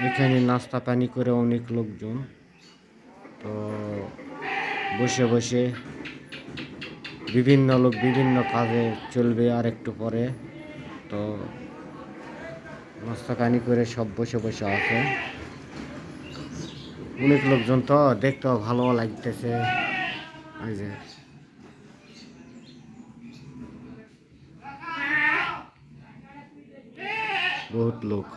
এখানে নাস্তা পানি করে অনেক লোকজন তো বসে বসে বিভিন্ন লোক বিভিন্ন কাজে চলবে আর একটু পরে। তো নাস্তা পানি করে সব বসে বসে আছে, অনেক লোকজন তো দেখতেও ভালো লাগতেছে। এই যে বহুত লোক,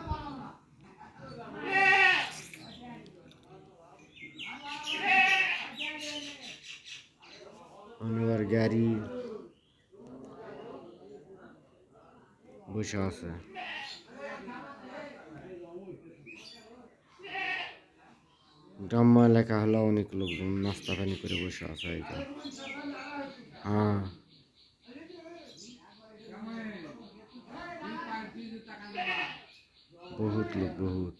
অনেক গাড়ি বসে আছে। গ্রাম্য এলাকা হলো অনেক লোকজন নাস্তা পানি করে বসে আছে। হ্যাঁ, বহুত লোক বহুত।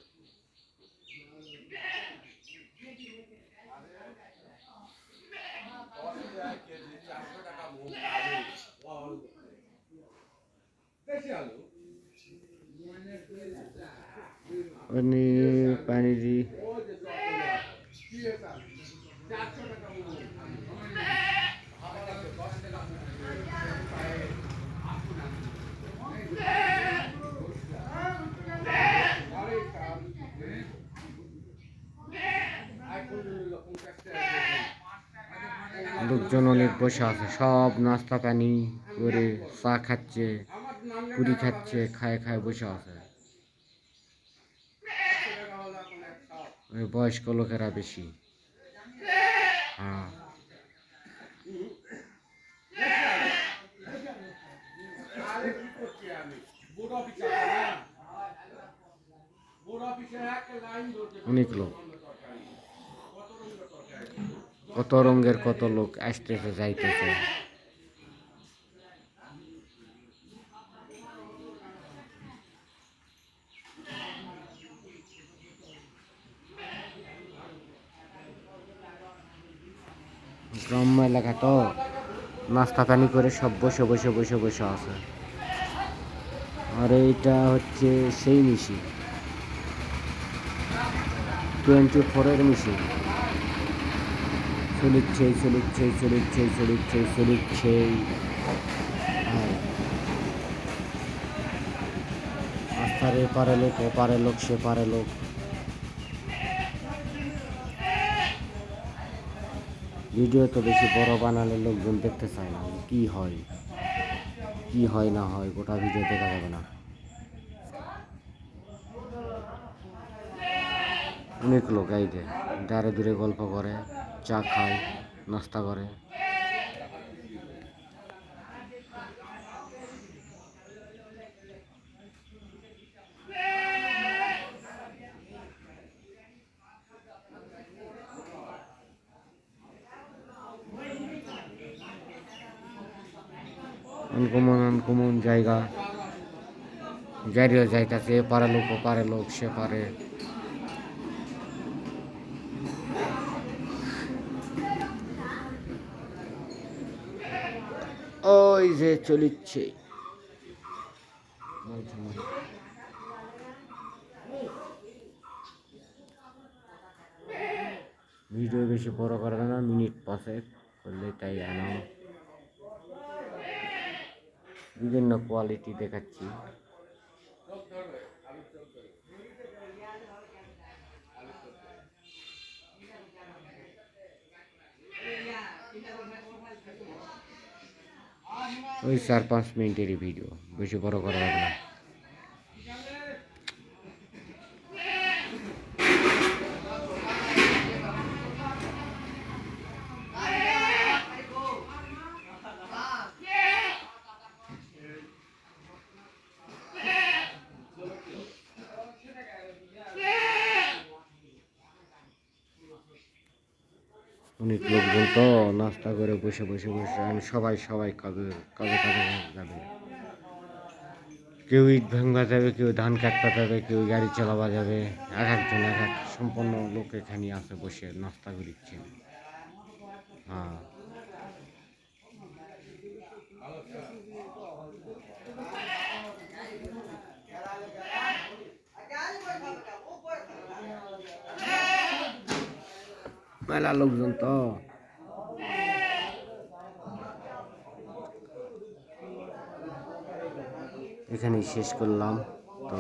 পানি দি লোকজন অনেক বসে আছে, সব নাস্তা পানি করে চা খাচ্ছে, পুরি খাচ্ছে, খায় খায় বসে আছে। বয়স্ক লোকেরা বেশি। হ্যাঁ, অনেক লোক, কত রঙের কত লোক আসতেছে যাইতেছে। গ্রাম্য এলাকা তো নাস্তা পানি করে সব বসে বসে বসে বসে আছে। আর এইটা হচ্ছে সেই মেশিন, 24-এর মেশিন চলিচ্ছে চলিচ্ছে চলিচ্ছে চলিচ্ছে চলিচ্ছে। আস্থার এপারে লোক ওপারে লোক সেপারে লোক। ভিডিও তো বেশি বড় বানালে লোকজন দেখতে চায় না, কি হয় কি হয় না হয় গোটা ভিডিও দেখা যাবে না। অনেক লোক আইতে দাঁড়ে দূরে গল্প করে, চা খায়, নাস্তা করে। আনকমন আনকমন জায়গা, গাড়িও যাইতেছে, এপারে লোক ওপারে লোক সেপারে। ওই যে চলিচ্ছে। ভিডিও বেশি বড় করবে না, মিনিট 5 করলে তাই আনাম। বিভিন্ন কোয়ালিটি দেখাচ্ছি। ওই 4-5 মিনিটেরই ভিডিও, বেশি বড় করা যাবে না। অনেক লোকজন তো নাস্তা করে বসে বসে বসে সবাই সবাই কাজে কাজে কাজে যাবে। কেউ ইট ভাঙবা যাবে, কেউ ধান কাটতে যাবে, কেউ গাড়ি চালাবা যাবে। এক একজন এক এক সম্পন্ন লোক এখানে আছে বসে নাস্তা করছে। হ্যাঁ, মেলা লোকজন তো। এখানেই শেষ করলাম তো।